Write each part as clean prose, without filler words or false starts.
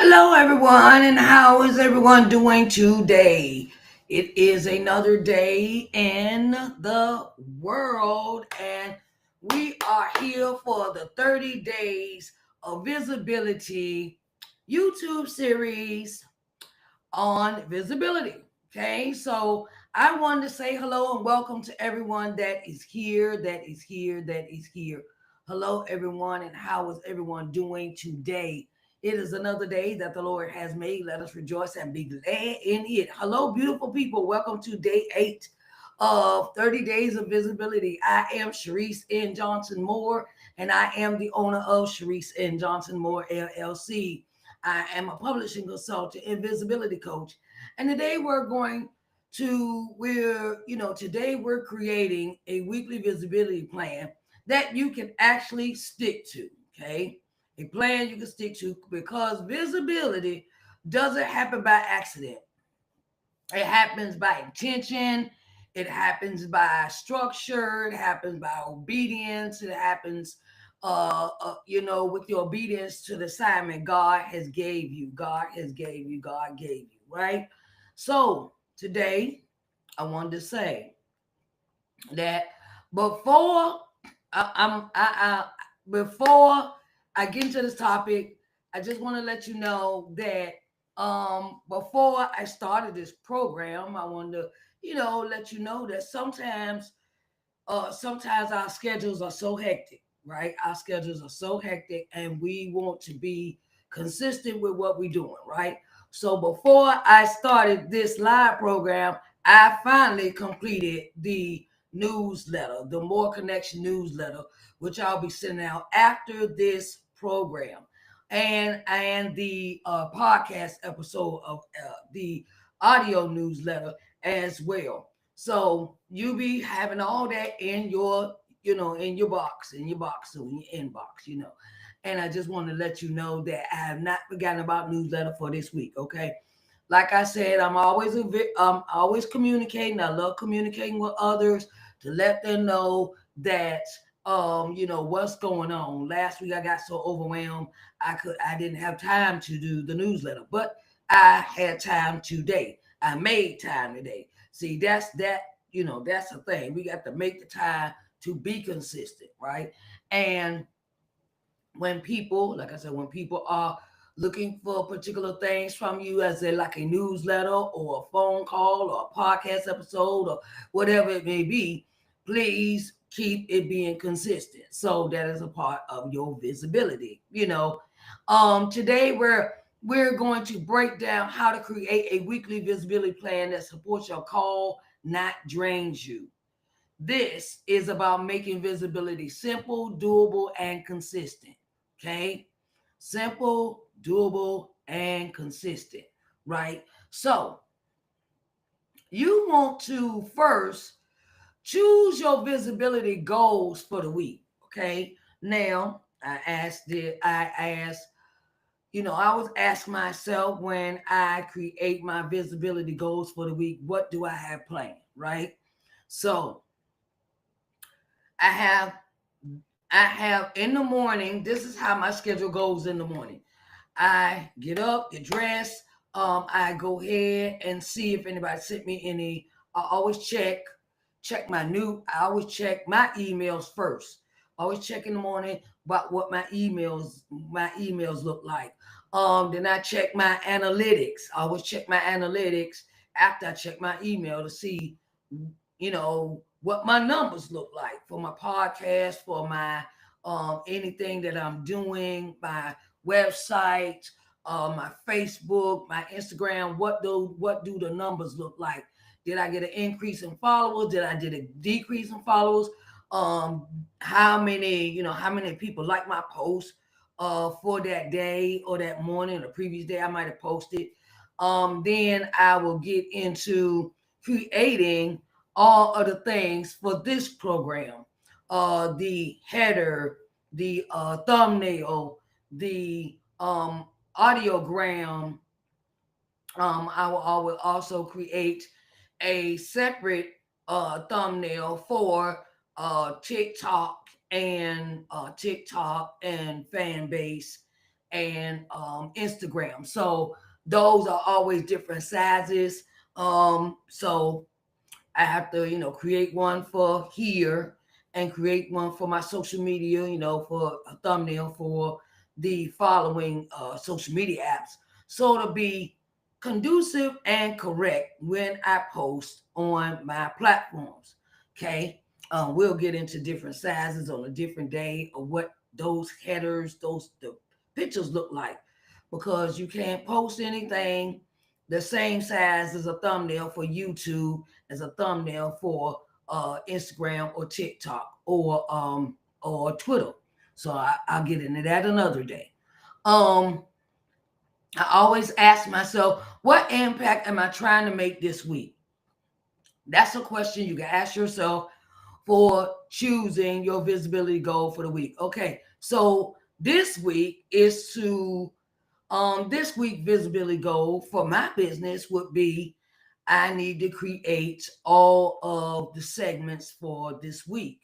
Hello, everyone, and how is everyone doing today? It is another day in the world, and we are here for the 30 Days of Visibility YouTube series on visibility. Okay, so I wanted to say hello and welcome to everyone that is here, that is here, that is here. Hello, everyone, and how is everyone doing today? It is another day that the Lord has made. Let us rejoice and be glad in it. Hello, beautiful people. Welcome to day 8 of 30 Days of Visibility. I am Sharise N. Johnson Moore, and I am the owner of Sharise N. Johnson Moore LLC. I am a publishing consultant and visibility coach. And today today we're creating a weekly visibility plan that you can actually stick to. Okay. A plan you can stick to because visibility doesn't happen by accident. It happens by intention. It happens by structure. It happens by obedience. It happens, with your obedience to the assignment God has gave you. God has gave you. God gave you. Right. So today, I wanted to say that before before I get into this topic, I just want to let you know that before I started this program, I wanted to let you know that sometimes our schedules are so hectic, right? Our schedules are so hectic, and we want to be consistent with what we're doing, right? So before I started this live program, I finally completed the newsletter, the More Connection newsletter, which I'll be sending out after this program, and the podcast episode of the audio newsletter as well. So you be having all that in your, in your box, or in your inbox. And I just want to let you know that I have not forgotten about newsletter for this week. Okay. Like I said, I'm always communicating. I love communicating with others to let them know that what's going on. Last week I got so overwhelmed I didn't have time to do the newsletter, but I had time today. I made time today. See, that's the thing. We got to make the time to be consistent, right? And when people, like I said, when people are looking for particular things from you, as in like a newsletter or a phone call or a podcast episode or whatever it may be, please keep it being consistent. So that is a part of your visibility. Today we're going to break down how to create a weekly visibility plan that supports your call, not drains you. This is about making visibility simple, doable, and consistent. Okay? Simple, doable, and consistent, right? So you want to first choose your visibility goals for the week. Okay. Now, I was asking myself when I create my visibility goals for the week, what do I have planned? Right. So I have I have in the morning, this is how my schedule goes in the morning. I get up, get dressed. I go ahead and see if anybody sent me any. I always I always check my emails first. Always check in the morning about what my emails look like. Then I check my analytics. I always check my analytics after I check my email to see, what my numbers look like for my podcast, for my anything that I'm doing, my website, my Facebook, my Instagram. What do the numbers look like? Did I get an increase in followers? Did I get a decrease in followers? How many people like my post for that day or that morning or the previous day I might have posted. Then I will get into creating all of the things for this program. The header, the thumbnail, the audiogram. I will also create a separate thumbnail for TikTok and fan base, and Instagram. So those are always different sizes. So I have to, create one for here and create one for my social media, for a thumbnail for the following social media apps. So to be conducive and correct when I post on my platforms. Okay. We'll get into different sizes on a different day of what those headers, the pictures look like, because you can't post anything the same size as a thumbnail for YouTube as a thumbnail for Instagram or TikTok or Twitter. So I'll get into that another day. Um, I always ask myself, what impact am I trying to make this week? That's a question you can ask yourself for choosing your visibility goal for the week. Okay, so this week is to this week visibility goal for my business would be I need to create all of the segments for this week.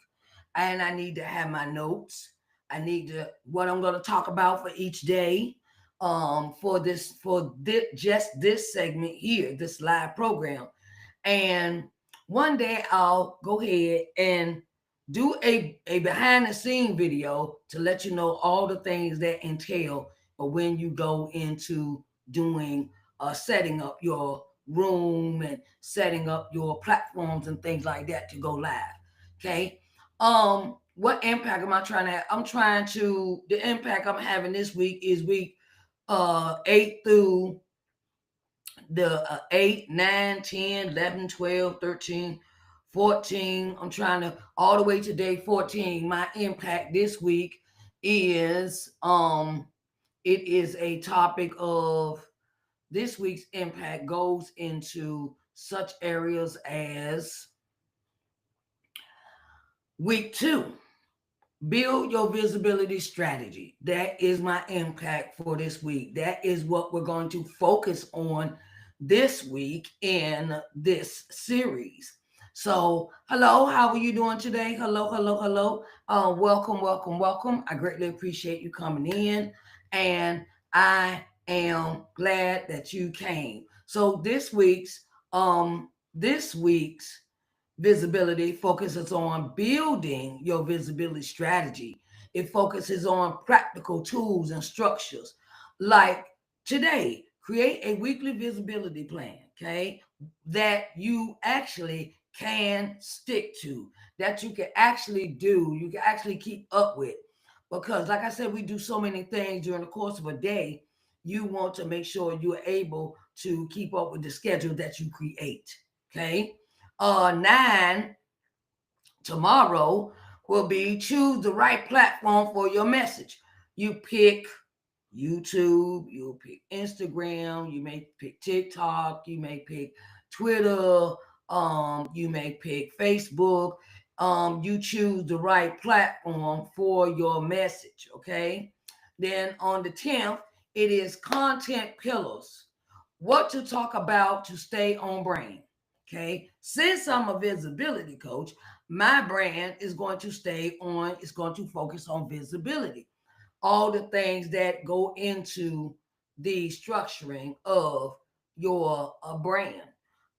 And I need to have my notes. I need to what I'm going to talk about for each day. Just this segment here, this live program. And one day I'll go ahead and do a behind the scene video to let you know all the things that entail when you go into doing setting up your room and setting up your platforms and things like that to go live. Okay. What impact am I trying to have? I'm trying to the impact I'm having this week is week 8 through the 8, 9, 10, 11, 12, 13, 14. I'm trying to all the way to day 14. My impact this week is it is a topic of this week's impact goes into such areas as week 2. Build your visibility strategy. That is my impact for this week. That is what we're going to focus on this week in this series. So, hello, how are you doing today? Hello, hello, hello. Welcome, welcome, welcome. I greatly appreciate you coming in, and I am glad that you came. So, this week's visibility focuses on building your visibility strategy. It focuses on practical tools and structures. Like today, create a weekly visibility plan, okay, that you actually can stick to, that you can actually do, you can actually keep up with. Because, like I said, we do so many things during the course of a day. You want to make sure you're able to keep up with the schedule that you create, okay? 9 tomorrow will be choose the right platform for your message. You pick YouTube, you'll pick Instagram, you may pick TikTok, you may pick Twitter, you may pick Facebook. You choose the right platform for your message, okay? Then on the 10th, it is content pillars. What to talk about to stay on brand. Okay. Since I'm a visibility coach, my brand is going to it's going to focus on visibility. All the things that go into the structuring of your brand.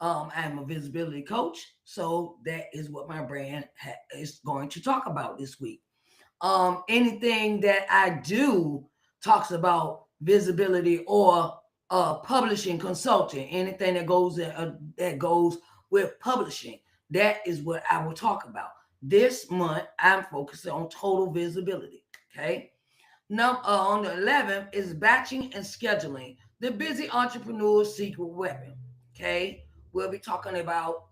I'm a visibility coach, so that is what my brand is going to talk about this week. Anything that I do talks about visibility or publishing consulting, anything that goes with publishing. That is what I will talk about. This month, I'm focusing on total visibility. Okay. Now, on the 11th is batching and scheduling, the busy entrepreneur's secret weapon. Okay. We'll be talking about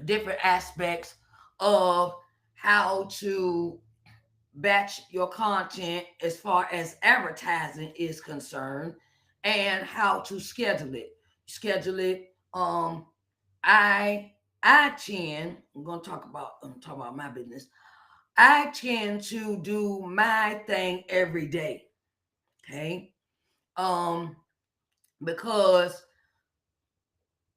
different aspects of how to batch your content as far as advertising is concerned and how to schedule it. Schedule it. I I tend, I'm talk about my business. I tend to do my thing every day. Okay. Um, because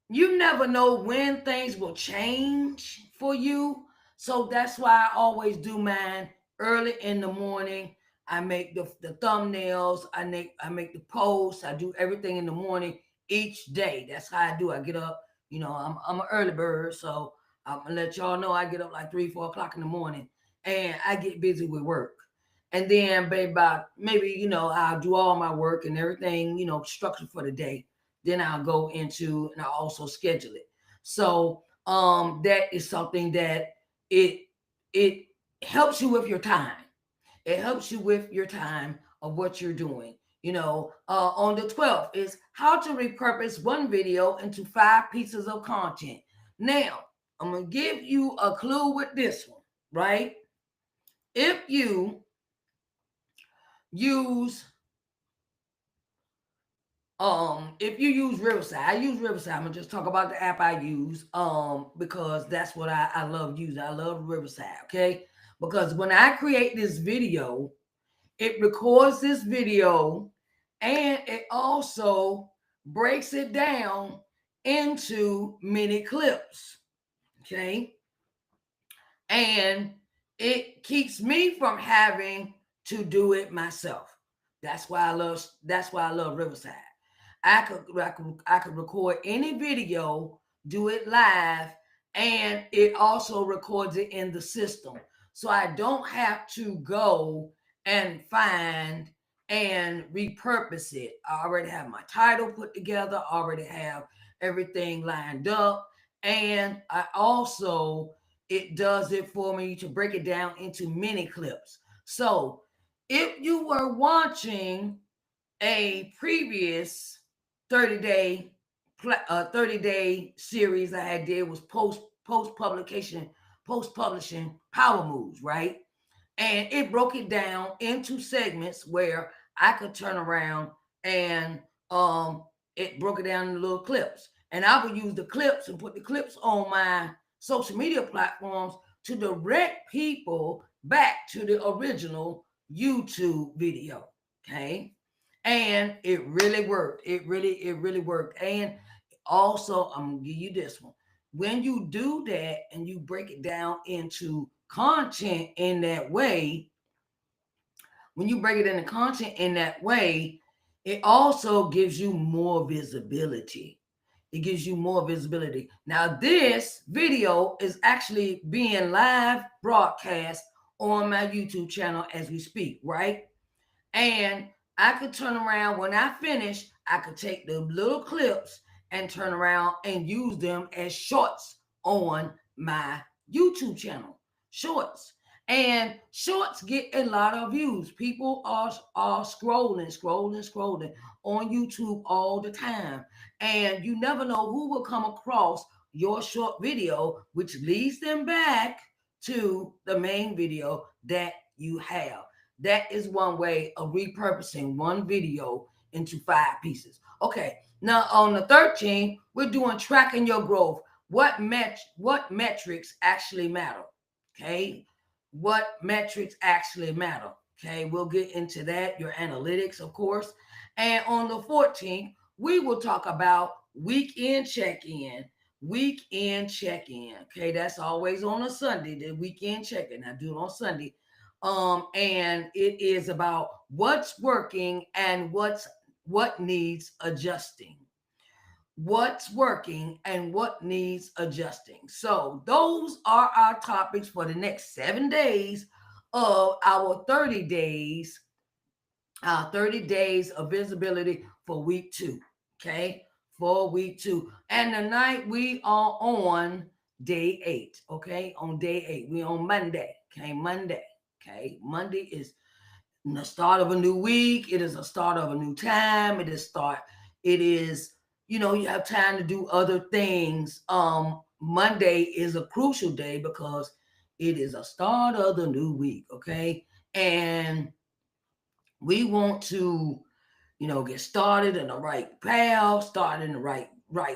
you never know when things will change for you. So that's why I always do mine early in the morning. I make the thumbnails. I make the posts. I do everything in the morning each day. That's how I do. I get up. I'm an early bird, so I'm gonna let y'all know I get up like 3, 4 o'clock in the morning, and I get busy with work. And then, baby, about maybe I'll do all my work and everything structured for the day. Then I'll go into and I'll also schedule it. So that is something that it it helps you with your time. It helps you with your time of what you're doing. On the 12th is how to repurpose one video into 5 pieces of content. Now, I'm going to give you a clue with this one, right? If you use Riverside, I use Riverside. I'm gonna just talk about the app I use because that's what I love using. I love Riverside, okay? Because when I create this video, it records this video and it also breaks it down into mini clips. Okay. And it keeps me from having to do it myself. That's why I love Riverside. I could record any video, do it live, and it also records it in the system. So I don't have to go and find and repurpose it. I already have my title put together, I already have everything lined up, and I also it does it for me to break it down into mini clips. So if you were watching a previous 30 day series I did was post publishing power moves, right? And it broke it down into segments where I could turn around and it broke it down into little clips. And I would use the clips and put the clips on my social media platforms to direct people back to the original YouTube video. Okay. And it really worked. It really worked. And also, I'm gonna give you this one. When you do that and you break it down into content in that way, when you break it into content in that way, it also gives you more visibility. It gives you more visibility. Now, this video is actually being live broadcast on my YouTube channel as we speak, right? And I could turn around when I finish, I could take the little clips and turn around and use them as shorts on my YouTube channel. Shorts. And shorts get a lot of views. People are scrolling on YouTube all the time. And you never know who will come across your short video, which leads them back to the main video that you have. That is one way of repurposing one video into 5 pieces. Okay, now on the 13th, we're doing tracking your growth. What metrics actually matter? Okay, what metrics actually matter? Okay, we'll get into that. Your analytics, of course. And on the 14th, we will talk about weekend check-in. Weekend check-in. Okay, that's always on a Sunday. The weekend check-in. I do it on Sunday. And it is about what's working and what needs adjusting. What's working and what needs adjusting. So those are our topics for the next 7 days of our 30 days, 30 days of visibility for week 2. Okay, for week 2. And tonight we are on day 8. Okay, on day 8. We on Monday. Okay, Monday. Okay, Monday is the start of a new week. It is a start of a new time. It is, you have time to do other things. Monday is a crucial day because it is a start of the new week. Okay. And we want to, get started in the right path, start in the right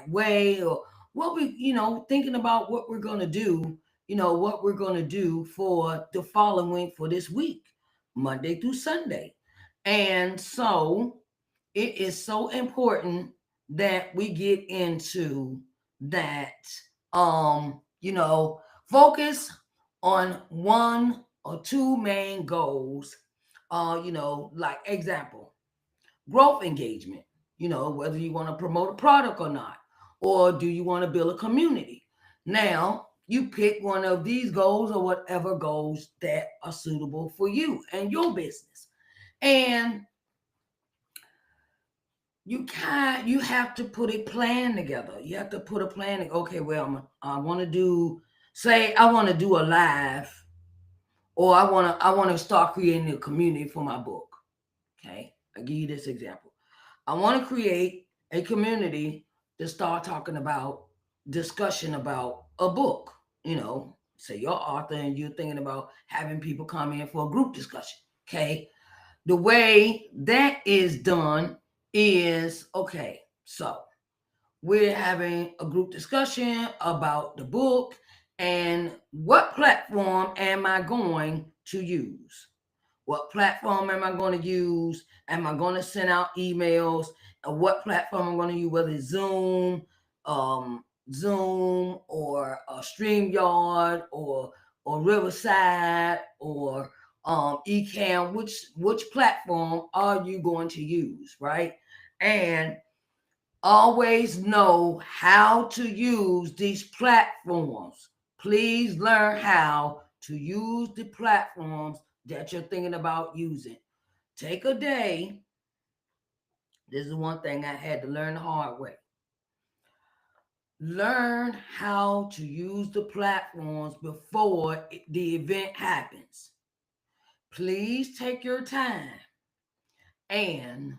way, or what we, thinking about what we're gonna do, what we're gonna do for the following for this week, Monday through Sunday. And so it is so important that we get into that, focus on one or two main goals Like example, growth engagement, whether you want to promote a product or not, or do you want to build a community. Now, you pick one of these goals or whatever goals that are suitable for you and your business. And you have to put a plan together. You have to put a plan. Okay, well, I want to do, say, I want to do a live, or I want to start creating a community for my book. Okay, I'll give you this example. I want to create a community to start talking about discussion about a book. Say you're author and you're thinking about having people come in for a group discussion. Okay, the way that is done is, okay, so we're having a group discussion about the book, and what platform am I going to use? What platform am I going to use? Am I going to send out emails? What platform I'm going to use? Whether it's um, Zoom, or StreamYard, or Riverside, or Ecamm. Which platform are you going to use, right? And always know how to use these platforms. Please learn how to use the platforms that you're thinking about using. Take a day. This is one thing I had to learn the hard way. Learn how to use the platforms before the event happens. Please take your time and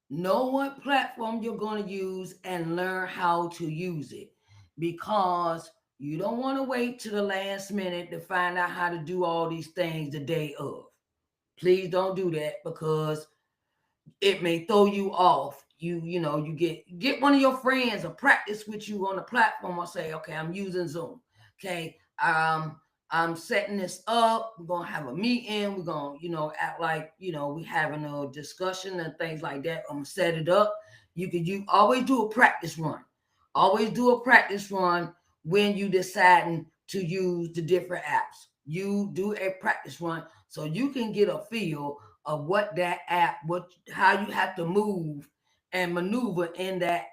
know what platform you're going to use and learn how to use it, because you don't want to wait to the last minute to find out how to do all these things the day of. Please don't do that, because it may throw you off. You get one of your friends or practice with you on the platform, or say, okay, I'm using Zoom. Okay, I'm setting this up. We're gonna have a meeting. We're gonna, act like, we having a discussion and things like that. I'm gonna set it up. You always do a practice run. Always do a practice run when you deciding to use the different apps. You do a practice run so you can get a feel of what that app, how you have to move and maneuver on that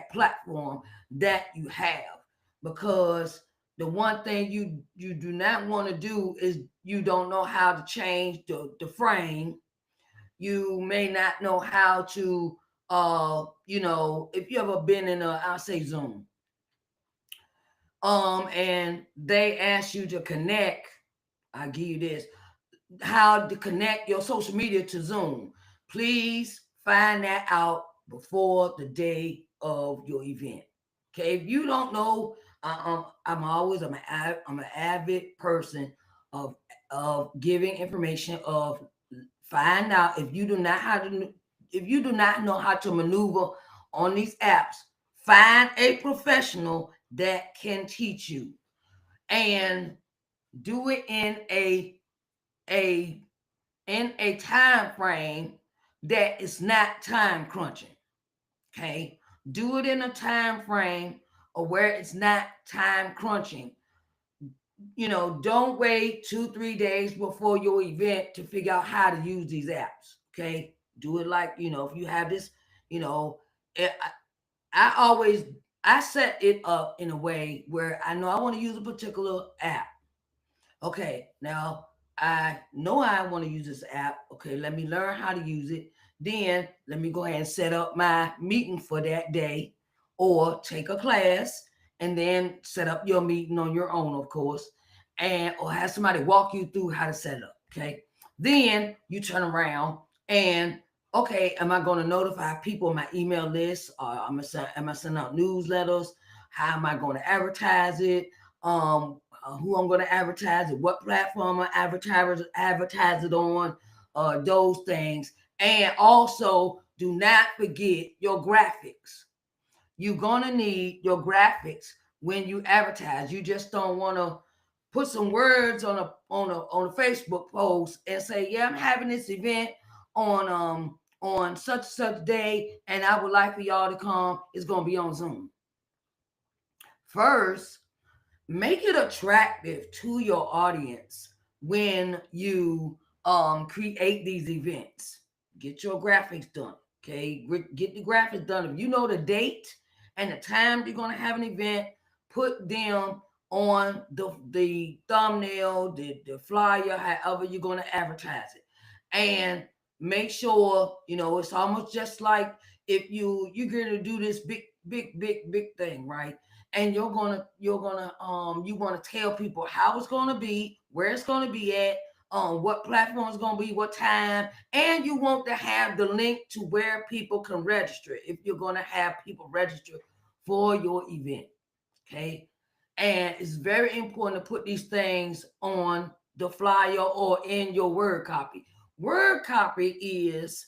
platform that you have. Because the one thing you do not want to do is, you don't know how to change the frame. You may not know how to, if you ever been in I'll say Zoom, and they ask you to connect, I'll give you this, how to connect your social media to Zoom. Please find that out before the day of your event. Okay, if you don't know, I'm an avid person of giving information, of find out. If you do not know how to maneuver on these apps, find a professional that can teach you, and do it a in a time frame that is not time crunching. Okay, do it in a time frame or where it's not time crunching. Don't wait 2-3 days before your event to figure out how to use these apps. Okay, do it like, if you have this, you know I always, I set it up in a way where I know I want to use a particular app. Okay, now I know I want to use this app. Okay, let me learn how to use it. Then let me go ahead and set up my meeting for that day, or take a class and then set up your meeting on your own, of course, and or have somebody walk you through how to set it up. Okay, then you turn around and, okay, am I going to notify people on my email list? Am I sending out newsletters? How am I going to advertise it? Who I'm going to advertise it, what platform I advertise it on, those things. And also, do not forget your graphics. You're going to need your graphics when you advertise. You just don't want to put some words on a Facebook post and say, yeah, I'm having this event on such and such day, and I would like for y'all to come. It's going to be on Zoom. First, make it attractive to your audience when you create these events. Get your graphics done. Okay, get the graphics done. If you know the date and the time you're gonna have an event, put them on the thumbnail, the flyer, however you're gonna advertise it, and make sure it's almost just like if you're gonna do this big thing, right? And you want to tell people how it's gonna be, where it's gonna be at, what platform is going to be, what time, and you want to have the link to where people can register if you're going to have people register for your event. Okay, and it's very important to put these things on the flyer or in your word copy. Word copy is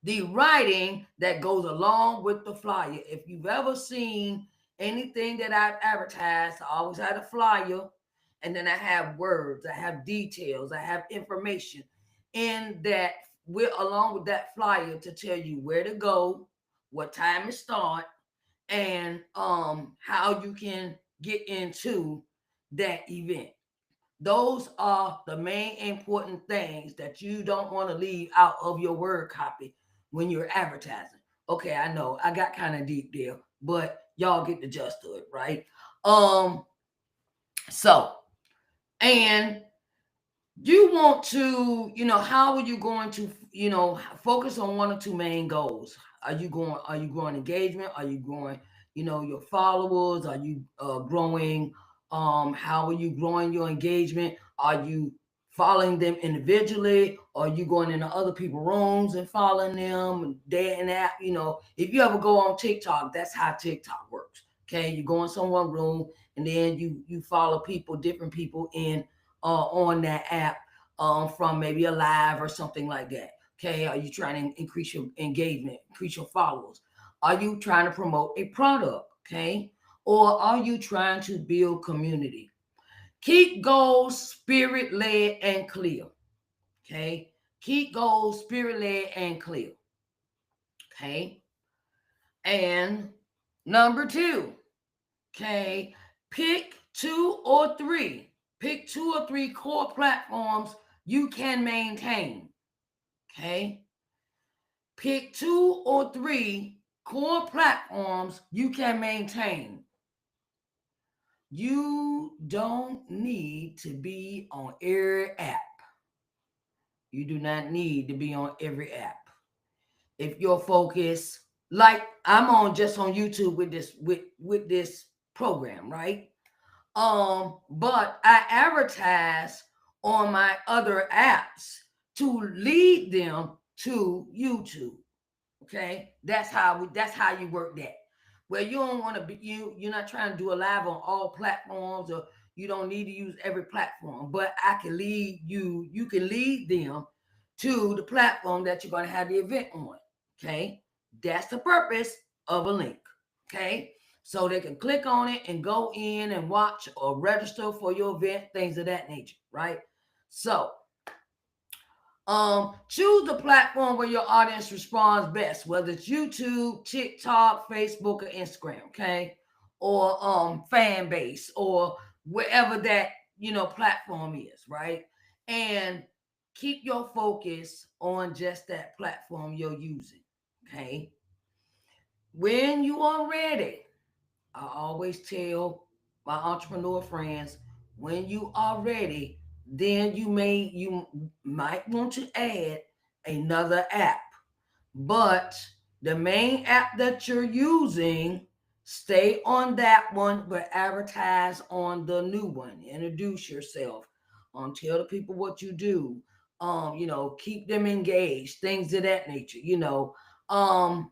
the writing that goes along with the flyer. If you've ever seen anything that I've advertised, I always had a flyer, and then I have words, I have details, I have information in that with along with that flyer to tell you where to go, what time it start, and how you can get into that event. Those are the main important things that you don't want to leave out of your word copy when you're advertising. Okay, I know I got kind of deep there, but y'all get the gist of it, right? Um, so and you want to, how are you going to, focus on one or two main goals? Are you growing engagement? Are you growing, your followers? Are you growing, how are you growing your engagement? Are you following them individually? Are you going into other people's rooms and following them and day and that? If you ever go on TikTok, that's how TikTok works. Okay, you go in someone's room and then you follow people, different people in on that app, from maybe a live or something like that. Okay, are you trying to increase your engagement, increase your followers? Are you trying to promote a product? Okay, or are you trying to build community? Keep goals spirit led and clear. Okay, keep goals spirit led and clear. Okay, and number two, okay, pick two or three core platforms you can maintain. Okay, pick two or three core platforms you can maintain. You don't need to be on every app. You do not need to be on every app. If your focus, like I'm on just on YouTube with this program, right? But I advertise on my other apps to lead them to YouTube. Okay, that's how you work that. Well, you don't want to be you're not trying to do a live on all platforms, or you don't need to use every platform, but I can lead you can lead them to the platform that you're going to have the event on. Okay, that's the purpose of a link. Okay, so they can click on it and go in and watch or register for your event, things of that nature, right? So choose the platform where your audience responds best, whether it's YouTube, TikTok, Facebook, or Instagram, okay? Or fan base, or wherever that platform is, right? And keep your focus on just that platform you're using. Okay. When you are ready, I always tell my entrepreneur friends, when you are ready, then you might want to add another app. But the main app that you're using, stay on that one, but advertise on the new one. Introduce yourself. Tell the people what you do. Keep them engaged, things of that nature, Um,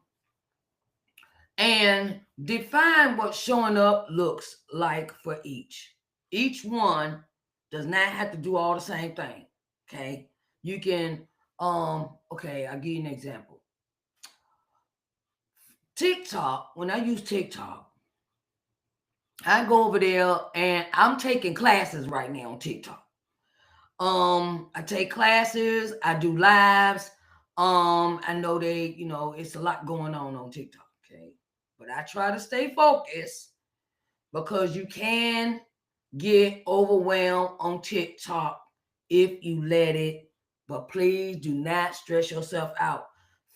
and define what showing up looks like for each. Each one does not have to do all the same thing. Okay. You can, okay, I'll give you an example. TikTok, when I use TikTok, I go over there and I'm taking classes right now on TikTok. I take classes, I do lives. I know it's a lot going on TikTok, okay? But I try to stay focused because you can get overwhelmed on TikTok if you let it But please do not stress yourself out.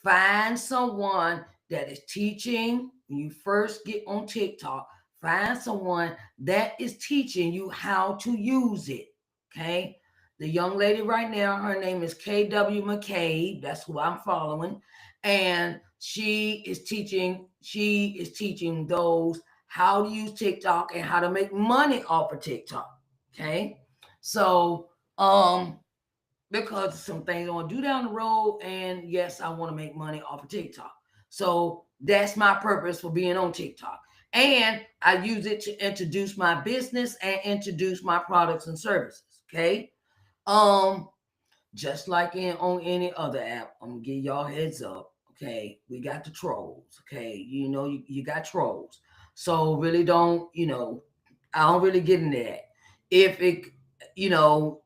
Find someone that is teaching when you first get on TikTok. Find someone that is teaching you how to use it. Okay. The young lady right now, her name is KW McCabe. That's who I'm following. And she is teaching those how to use TikTok and how to make money off of TikTok. Okay. So because some things I want to do down the road, and yes, I want to make money off of TikTok. So that's my purpose for being on TikTok. And I use it to introduce my business and introduce my products and services. Okay. Um, just like in on any other app, I'm gonna give y'all heads up. Okay, we got the trolls. Okay, you got trolls. So really don't. I don't really get into that. If it, you know,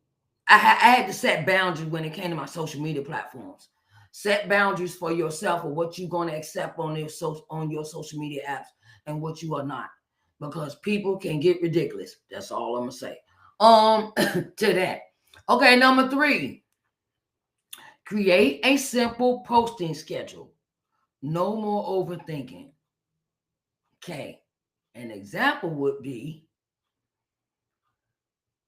I had to set boundaries when it came to my social media platforms. Set boundaries for yourself of what you're going to accept on your social media apps and what you are not, because people can get ridiculous. That's all I'm gonna say. To that. Okay, number 3, create a simple posting schedule. No more overthinking. Okay, an example would be,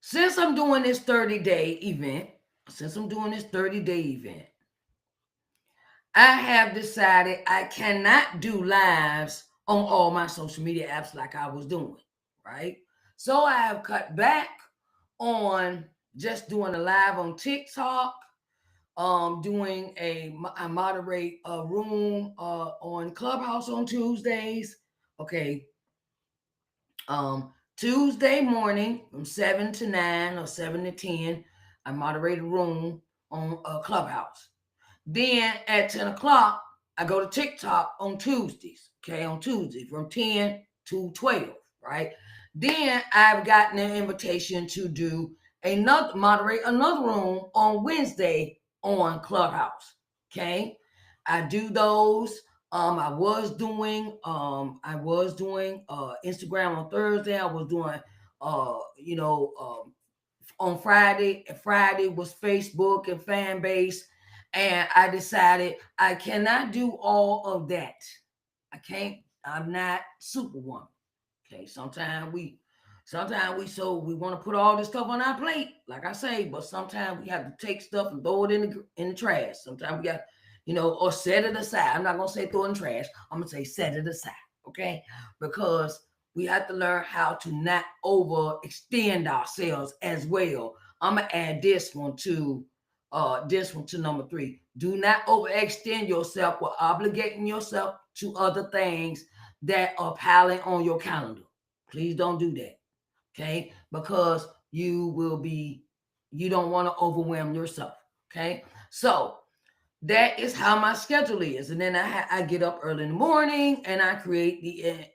since I'm doing this 30-day event, since I'm doing this 30-day event, I have decided I cannot do lives on all my social media apps like I was doing, right? So I have cut back on just doing a live on TikTok, I moderate a room on Clubhouse on Tuesdays. Okay, Tuesday morning from 7 to 9 or 7 to 10, I moderate a room on Clubhouse. Then at 10 o'clock, I go to TikTok on Tuesdays. Okay, on Tuesday from 10 to 12, right? Then I've gotten an invitation to moderate another room on Wednesday on Clubhouse. Okay. I do those. I was doing Instagram on Thursday. I was doing uh you know on Friday. Friday was Facebook and fan base. And I decided I cannot do all of that. I can't, I'm not Superwoman. Okay. Sometimes we want to put all this stuff on our plate, like I say, but sometimes we have to take stuff and throw it in the trash. Sometimes we got, or set it aside. I'm not gonna say throw it in the trash. I'm gonna say set it aside. Okay, because we have to learn how to not overextend ourselves as well. I'm gonna add this one to number 3. Do not overextend yourself or obligating yourself to other things that are piling on your calendar. Please don't do that. Okay, because you don't want to overwhelm yourself. Okay, so that is how my schedule is. And then I get up early in the morning and I create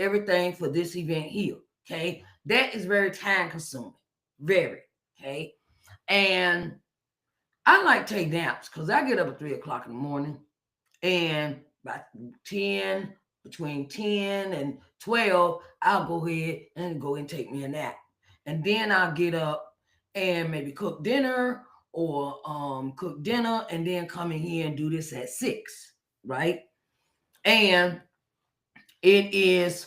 everything for this event here. Okay, that is very time consuming, very. Okay, and I like take naps because I get up at 3 o'clock in the morning, and by 10, between 10 and 12, I'll go and take me a nap. And then I'll get up and maybe cook dinner and then come in here and do this at 6, right? And it is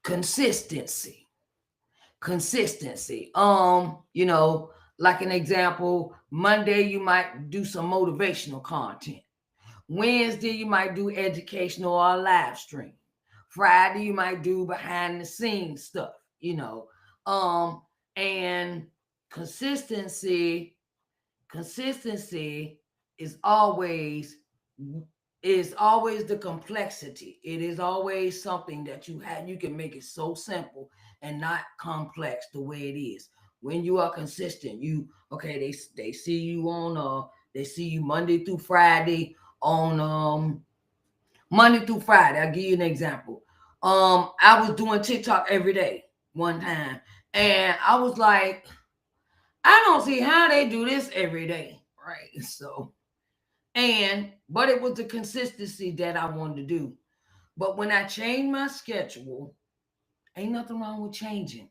consistency. Consistency. Like an example, Monday you might do some motivational content. Wednesday, you might do educational or live stream. Friday, you might do behind the scenes stuff, And consistency, consistency is always the complexity. It is always something that you can make it so simple and not complex the way it is. When you are consistent, they see you they see you Monday through Friday. I'll give you an example. I was doing TikTok every day one time, and I was like, I don't see how they do this every day, right? But it was the consistency that I wanted to do. But when I changed my schedule, ain't nothing wrong with changing.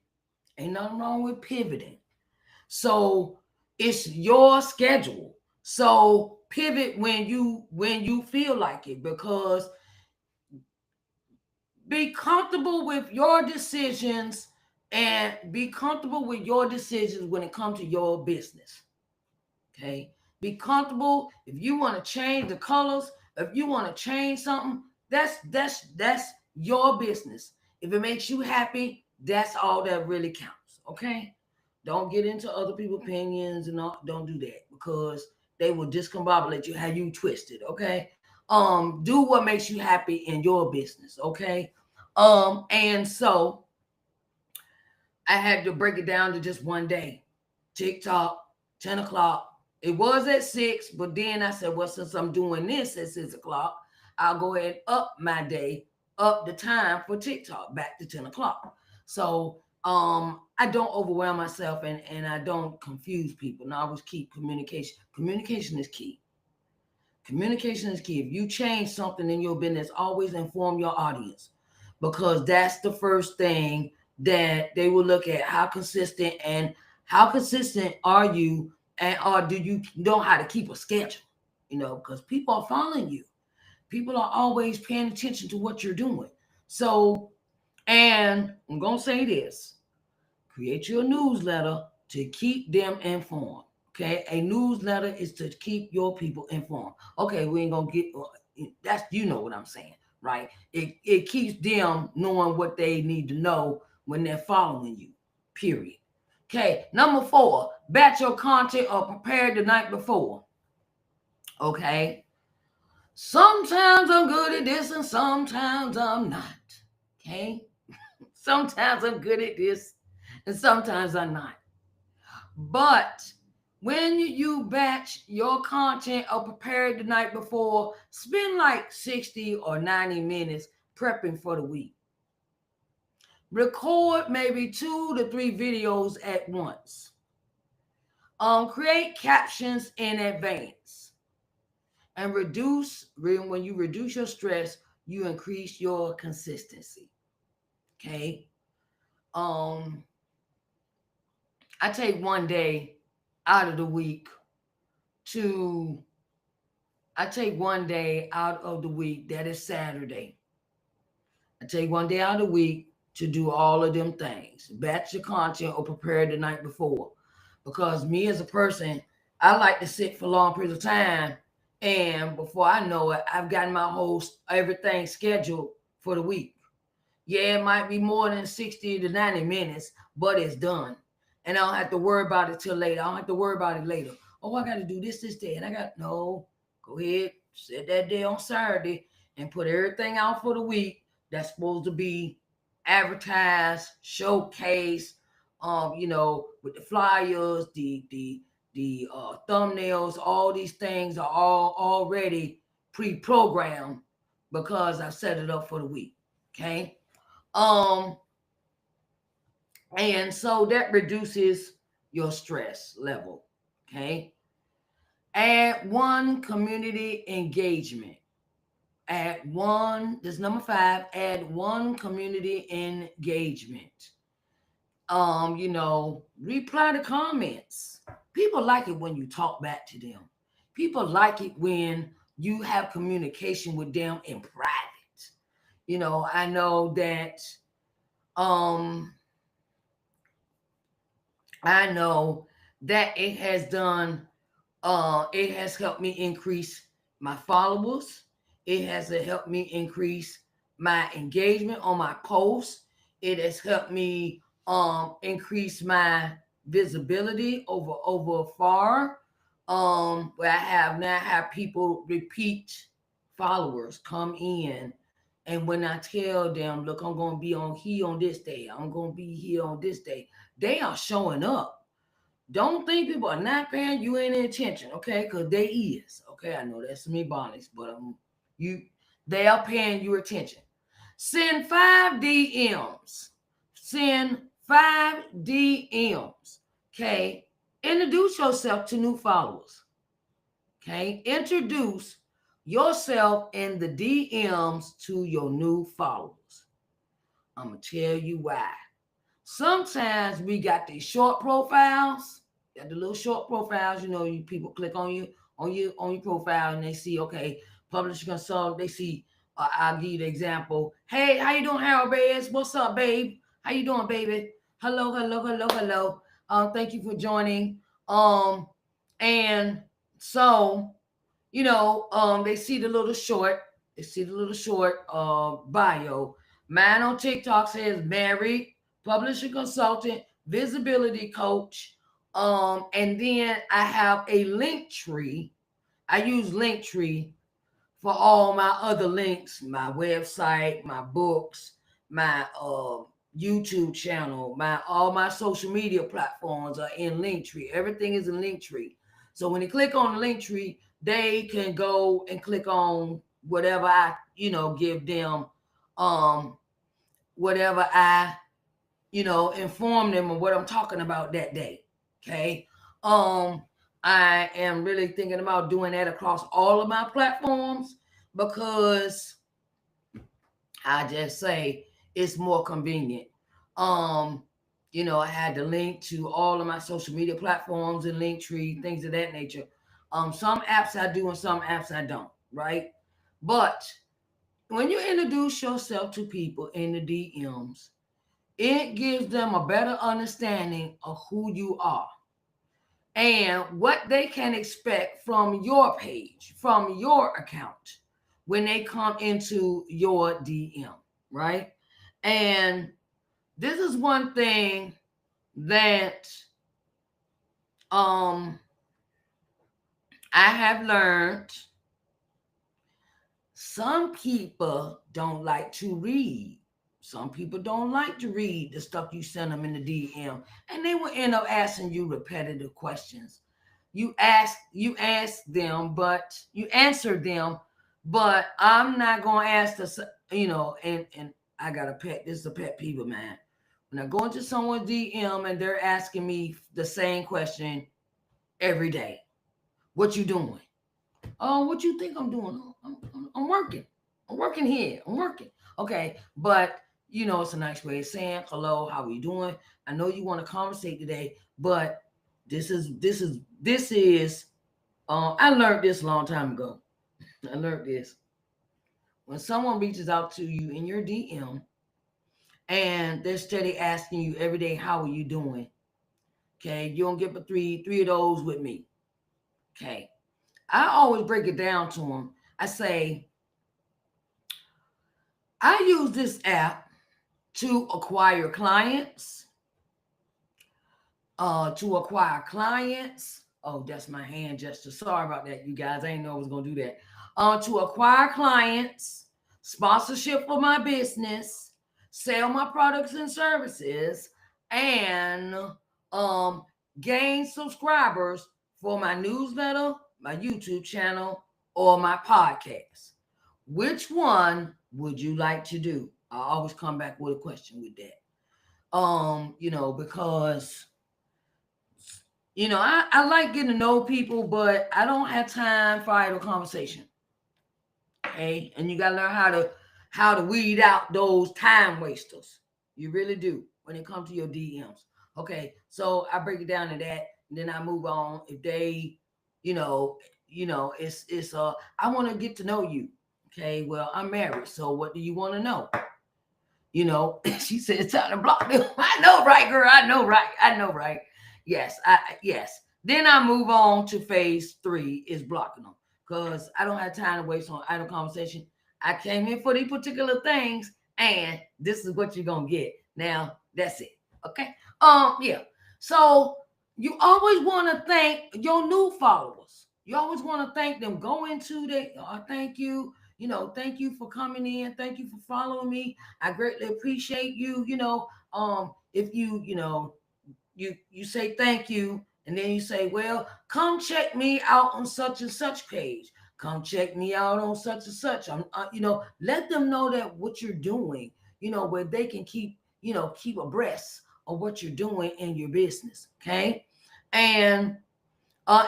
Ain't nothing wrong with pivoting. So it's your schedule. So pivot when you feel like it, because be comfortable with your decisions, and be comfortable with your decisions when it comes to your business. Okay. Be comfortable. If you want to change the colors, if you want to change something, that's your business. If it makes you happy, that's all that really counts. Okay. Don't get into other people's opinions and don't do that, because they will discombobulate you, have you twisted. Okay. Do what makes you happy in your business. Okay. And so I had to break it down to just one day. TikTok, 10 o'clock. It was at 6, but then I said, well, since I'm doing this at 6 o'clock, I'll go ahead and up my day, up the time for TikTok back to 10 o'clock. So I don't overwhelm myself, and I don't confuse people. And I always keep communication. Communication is key. Communication is key. If you change something in your business, always inform your audience, because that's the first thing that they will look at. How consistent are you, and or do you know how to keep a schedule? Because people are following you. People are always paying attention to what you're doing. So, and I'm gonna say this: create your newsletter to keep them informed. Okay, a newsletter is to keep your people informed. Okay, we ain't gonna get that's, what I'm saying, right? It keeps them knowing what they need to know when they're following you. Period. Okay, number 4, batch your content or prepare the night before. Okay, sometimes I'm good at this and sometimes I'm not. Okay, sometimes I'm good at this and sometimes I'm not. But when you batch your content or prepare it the night before, spend like 60 or 90 minutes prepping for the week. Record maybe 2 to 3 videos at once. Create captions in advance. And when you reduce your stress, you increase your consistency. Okay. I take one day out of the week to I take one day out of the week, that is Saturday. I take one day out of the week to do all of them things. Batch your content or prepare the night before. Because me as a person, I like to sit for long periods of time. And before I know it, I've gotten my whole everything scheduled for the week. Yeah, it might be more than 60 to 90 minutes, but it's done. And I don't have to worry about it till later. I don't have to worry about it later. Oh, I got to do this day. And no, go ahead, set that day on Saturday and put everything out for the week that's supposed to be advertised, showcased, with the flyers, the thumbnails, all these things are all already pre-programmed because I set it up for the week. Okay. And so that reduces your stress level. Okay. Add 1 community engagement. This is number 5, add 1 community engagement. Reply to comments. People like it when you talk back to them. People like it when you have communication with them in private. I know that it has done it has helped me increase my followers. It has helped me increase my engagement on my posts. It has helped me increase my visibility over far. Where I have people, repeat followers, come in, and when I tell them, look, I'm gonna be on here on this day, I'm gonna be here on this day, they are showing up. Don't think people are not paying you any attention, okay? Because they is, okay? I know that's some ebonics, but they are paying you attention. Send 5 DMs. Send 5 DMs, okay? Introduce yourself to new followers, okay? Introduce yourself in the DMs to your new followers. I'm going to tell you why. Sometimes we got these short profiles, got the little short profiles, you people click on you. on your profile, and they see, okay, publisher consult. They see, I'll give you the example. Hey, how you doing, Harold Baez? What's up, babe? How you doing, baby? Hello, hello, hello, hello. Thank you for joining. And so, they see the little short. They see the little short bio. Mine on TikTok says married, publisher consultant, visibility coach. And then I have a link tree. I use Linktree for all my other links, my website, my books, my YouTube channel, my all my social media platforms are in Linktree. Everything is in Linktree. So when they click on the Linktree, they can go and click on whatever I, give them, um, whatever I, inform them of what I'm talking about that day. Okay. Um, I am really thinking about doing that across all of my platforms because I just say it's more convenient. Um, I had the link to all of my social media platforms and Linktree, things of that nature. Some apps I do and some apps I don't, right? But when you introduce yourself to people in the DMs, it gives them a better understanding of who you are and what they can expect from your page, from your account when they come into your DM, right? And this is one thing that um I have learned. Some people don't like to read. Some people don't like to read the stuff you send them in the DM, and they will end up asking you repetitive questions. You ask them, but you answer them, but I'm not gonna ask the, and I got a pet. This is a pet peeve of mine. When I go into someone's DM and they're asking me the same question every day, what you doing? Oh, what you think I'm doing? Oh, I'm working. I'm working here. I'm working. Okay, but it's a nice way of saying hello. How are you doing? I know you want to conversate today, but this is. I learned this a long time ago. I learned this when someone reaches out to you in your DM and they're steady asking you every day, "How are you doing?" Okay, you don't get but three of those with me. Okay, I always break it down to them. I say, I use this app to acquire clients. To acquire clients. Oh, that's my hand gesture. Sorry about that, you guys. I didn't know I was gonna do that. To acquire clients, sponsorship for my business, sell my products and services, and um, gain subscribers for my newsletter, my YouTube channel, or my podcast. Which one would you like to do? I always come back with a question with that. Because I like getting to know people, but I don't have time for idle conversation. Okay. And you gotta learn how to weed out those time wasters. You really do when it comes to your DMs. Okay. So I break it down to that, and then I move on. If they, it's I want to get to know you. Okay, well, I'm married, so what do you want to know? She said it's time to block them. I know, right, girl? I know, right? I know, right? Yes. Then I move on to phase 3 is blocking them because I don't have time to waste on idle conversation. I came in for these particular things, and this is what you're gonna get. Now that's it. Okay. Yeah. So you always want to thank your new followers. You always want to thank them. Go into the thank you. Thank you for coming in. Thank you for following me. I greatly appreciate you. If you say thank you, and then you say, well, come check me out on such and such page. Come check me out on such and such. Let them know that what you're doing, where they can keep abreast of what you're doing in your business. Okay. And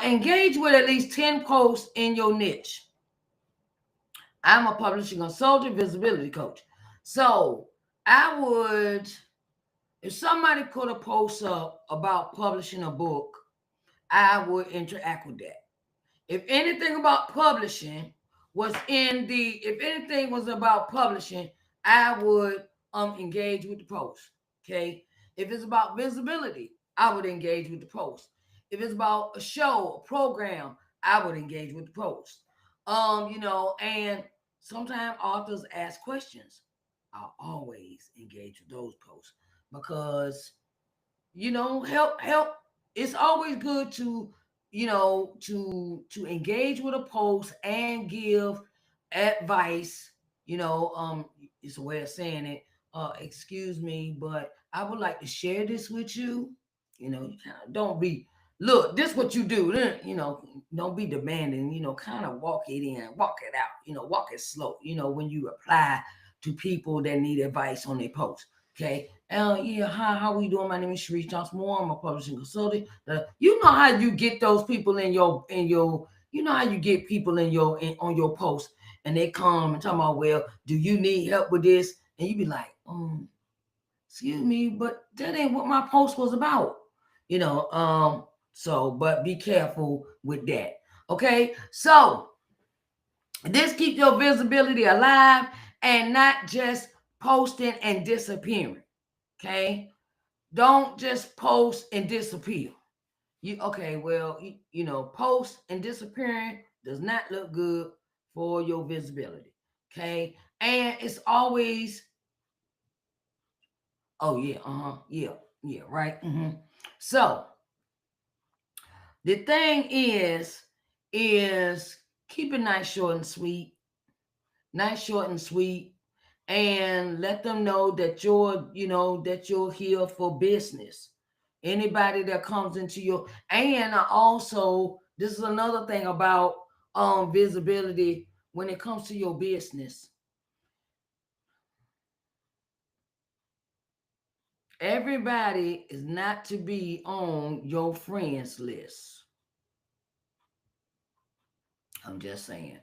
engage with at least 10 posts in your niche. I'm a publishing consultant, visibility coach. So I would, if somebody put a post up about publishing a book, I would interact with that. If anything about publishing was in the, if anything was about publishing, I would engage with the post. Okay. If it's about visibility, I would engage with the post. If it's about a show, a program, I would engage with the post. And sometimes authors ask questions. I'll always engage with those posts because help. It's always good to engage with a post and give advice. It's a way of saying it. Excuse me, but I would like to share this with you. You kind of don't be, look, this what you do. Don't be demanding. Kind of walk it in, walk it out. Walk it slow. When you reply to people that need advice on their post. Okay. Yeah, how we doing? My name is Sharise Johnson Moore. I'm a publishing consultant. You know how you get those people you know how you get people on your post, and they come and talk about, well, do you need help with this? And you be like, excuse me, but that ain't what my post was about. But be careful with that. Okay, so this keep your visibility alive and not just posting and disappearing. Okay. Don't just post and disappear. Post and disappearing does not look good for your visibility. Okay. And it's always, oh yeah, yeah, right. So the thing is keep it nice, short and sweet. Nice, short and sweet. And let them know that you're here for business. Anybody that comes into your, and also this is another thing about visibility when it comes to your business. Everybody is not to be on your friends list. I'm just saying.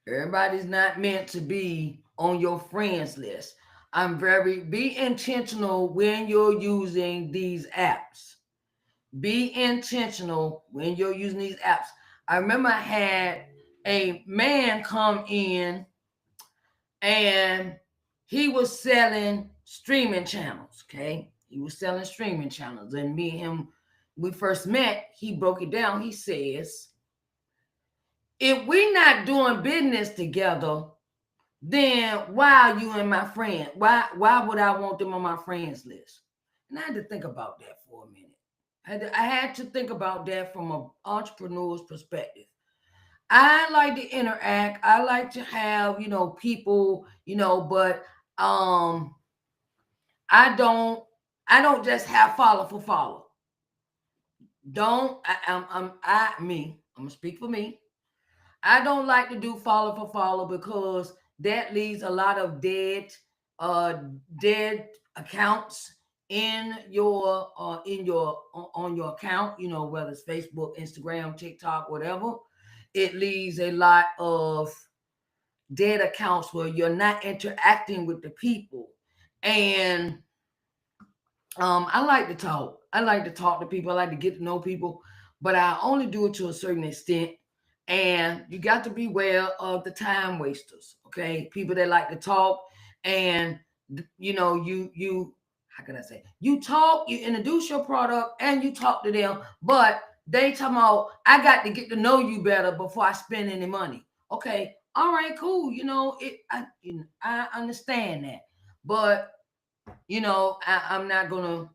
Everybody's not meant to be on your friends list. Be intentional when you're using these apps. Be intentional when you're using these apps. I remember I had a man come in and he was selling streaming channels. Okay. He was selling streaming channels. And me and him, we first met, he broke it down. He says, if we're not doing business together, then why are you in my friend? Why would I want them on my friends list? And I had to think about that for a minute. I had to think about that from an entrepreneur's perspective. I like to interact. I like to have, people, but I don't just have follow for follow. Don't I'm gonna speak for me. I don't like to do follow for follow because that leaves a lot of uh dead accounts on your account, whether it's Facebook, Instagram, TikTok, whatever. It leaves a lot of dead accounts where you're not interacting with the people. And I like to talk. I like to talk to people. I like to get to know people, but I only do it to a certain extent. And you got to beware of the time wasters. Okay, people that like to talk and you how can I say, you talk, you introduce your product, and you talk to them, but they talking about, I got to get to know you better before I spend any money. Okay, all right, cool. I understand that, but I'm not gonna,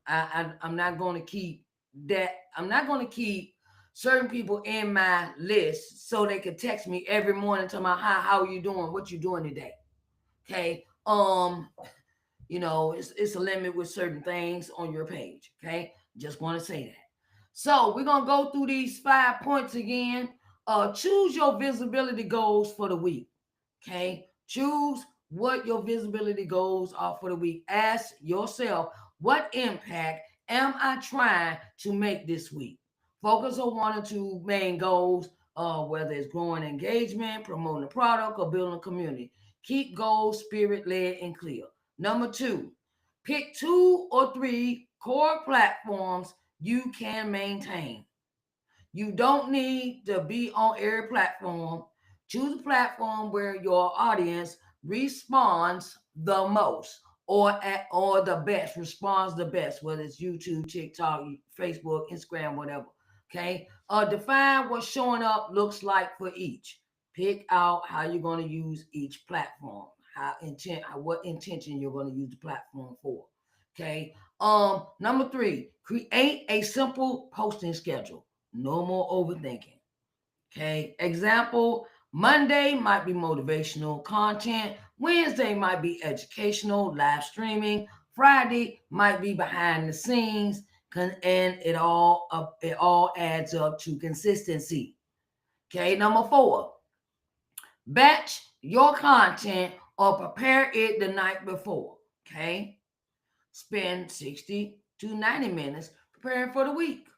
I'm not gonna keep that. I'm not gonna keep certain people in my list so they can text me every morning to my how are you doing, what you doing today. Okay. It's a limit with certain things on your page. Okay. Just want to say that. So we're gonna go through these 5 points again. Choose your visibility goals for the week. Okay. Choose what your visibility goals are for the week. Ask yourself, what impact am I trying to make this week? Focus on one or two main goals, whether it's growing engagement, promoting a product, or building a community. Keep goals spirit led and clear. Number two, pick 2 or 3 core platforms you can maintain. You don't need to be on every platform. Choose a platform where your audience responds the most or the best, responds the best, whether it's YouTube, TikTok, Facebook, Instagram, whatever. Okay. Define what showing up looks like for each. Pick out how you're going to use each platform, what intention you're going to use the platform for. Okay. Number three, create a simple posting schedule. No more overthinking. Okay. Example, Monday might be motivational content. Wednesday might be educational, live streaming. Friday might be behind the scenes. And it all adds up to consistency. Okay. Number four, batch your content or prepare it the night before. Okay. Spend 60 to 90 minutes preparing for the week.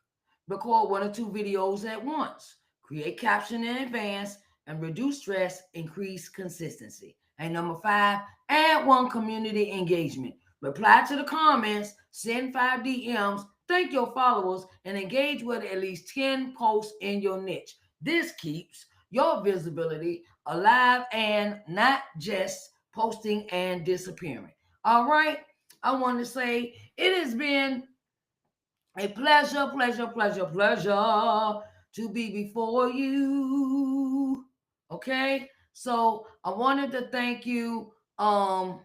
Record one or two videos at once. Create caption in advance and reduce stress, increase consistency. And number five, add one community engagement. Reply to the comments, send 5 DMs, thank your followers, and engage with at least 10 posts in your niche. This keeps your visibility alive and not just posting and disappearing. All right. I want to say it has been a pleasure to be before you. Okay, so I wanted to thank you. I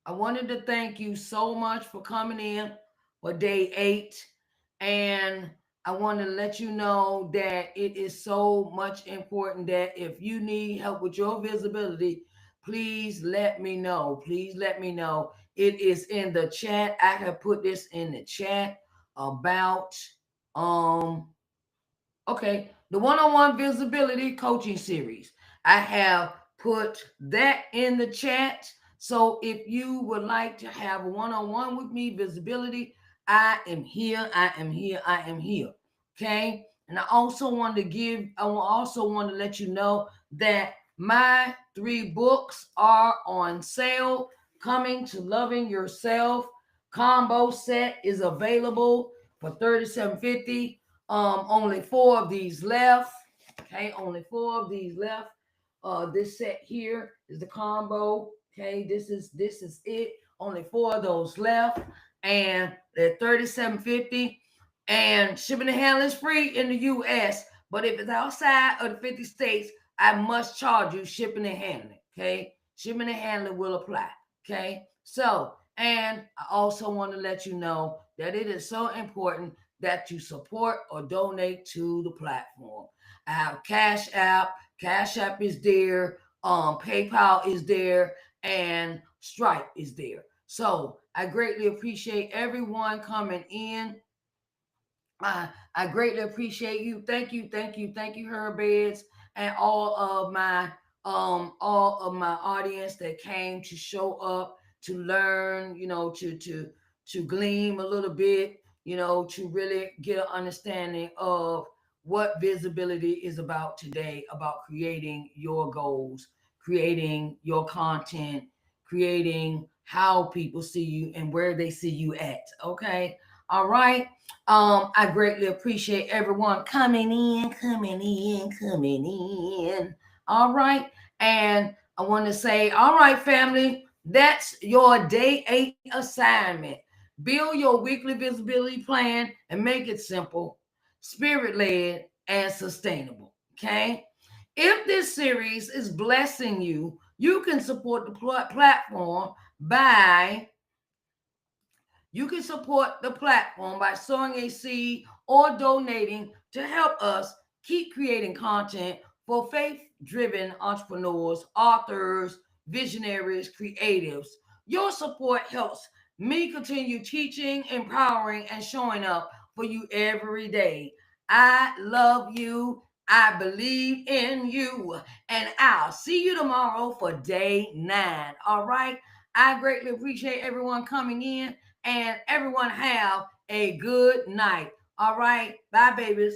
wanted to thank you so much for coming in for day 8. And I want to let you know that it is so much important that if you need help with your visibility, please let me know. Please let me know. It is in the chat. I have put this in the chat about um okay, the one-on-one visibility coaching series. I have put that in the chat. So if you would like to have a one-on-one with me, visibility, I am here. I am here. I am here. Okay. And I also want to let you know that my 3 books are on sale. Coming to Loving Yourself combo set is available for $37.50. Only 4 of these left. Okay, only 4 of these left. This set here is the combo. Okay, this is it. Only 4 of those left, and they're $37.50. And shipping and handling is free in the U.S. But if it's outside of the 50 states, I must charge you shipping and handling. Okay, shipping and handling will apply. Okay, so and I also want to let you know that it is so important that you support or donate to the platform. I have Cash App. Cash App is there. PayPal is there, and Stripe is there. So I greatly appreciate everyone coming in. I greatly appreciate you. Thank you, Herbeds, and all of my audience that came to show up to learn, to glean a little bit, to really get an understanding of what visibility is about today, about creating your goals, creating your content, creating how people see you and where they see you at. Okay. All right. I greatly appreciate everyone coming in. All right. And I want to say, all right, family, that's your day 8 assignment. Build your weekly visibility plan and make it simple, spirit led, and sustainable. Okay. If this series is blessing you, you can support the platform by you can support the platform by sowing a seed or donating to help us keep creating content for faith driven entrepreneurs, authors, visionaries, creatives. Your support helps me continue teaching, empowering, and showing up for you every day. I love you. I believe in you. And I'll see you tomorrow for day 9. All right. I greatly appreciate everyone coming in, and everyone have a good night. All right. Bye, babies.